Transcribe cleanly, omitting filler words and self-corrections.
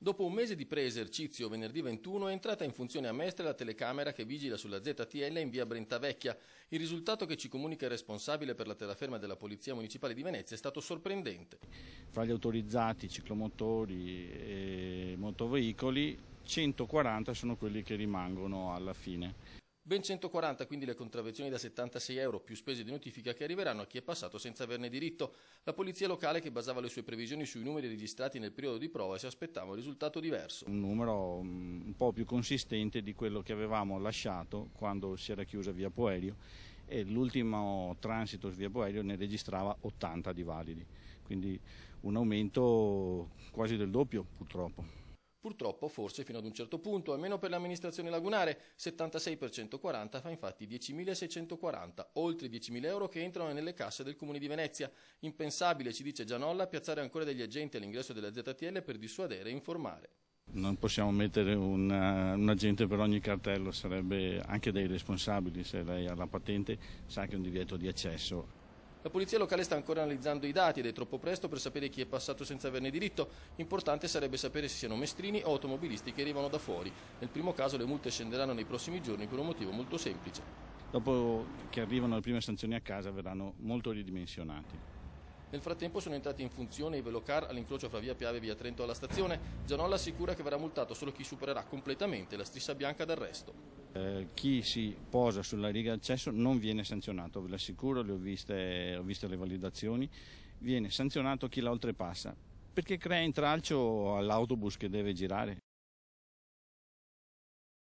Dopo un mese di pre-esercizio, venerdì 21 è entrata in funzione a Mestre la telecamera che vigila sulla ZTL in via Brentavecchia. Il risultato che ci comunica il responsabile per la terraferma della Polizia Municipale di Venezia è stato sorprendente. Fra gli autorizzati, ciclomotori e motoveicoli, 140 sono quelli che rimangono alla fine. Ben 140 quindi le contravvenzioni da €76 più spese di notifica che arriveranno a chi è passato senza averne diritto. La polizia locale, che basava le sue previsioni sui numeri registrati nel periodo di prova, si aspettava un risultato diverso. Un numero un po' più consistente di quello che avevamo lasciato quando si era chiusa via Poerio, e l'ultimo transito su via Poerio ne registrava 80 di validi, quindi un aumento quasi del doppio purtroppo. Purtroppo, forse fino ad un certo punto, almeno per l'amministrazione lagunare, 76 per 140 fa infatti 10.640, oltre 10.000 euro che entrano nelle casse del Comune di Venezia. Impensabile, ci dice Gianolla, piazzare ancora degli agenti all'ingresso della ZTL per dissuadere e informare. Non possiamo mettere un agente per ogni cartello, sarebbe anche dei responsabili. Se lei ha la patente sa che è un divieto di accesso. La polizia locale sta ancora analizzando i dati ed è troppo presto per sapere chi è passato senza averne diritto. Importante sarebbe sapere se siano mestrini o automobilisti che arrivano da fuori. Nel primo caso le multe scenderanno nei prossimi giorni per un motivo molto semplice. Dopo che arrivano le prime sanzioni a casa verranno molto ridimensionati. Nel frattempo sono entrati in funzione i velocar all'incrocio fra via Piave e via Trento alla stazione. Gianolla assicura che verrà multato solo chi supererà completamente la striscia bianca d'arresto. Chi si posa sulla riga d'accesso non viene sanzionato, ve l'assicuro, ho viste le validazioni. Viene sanzionato chi la oltrepassa, perché crea intralcio all'autobus che deve girare.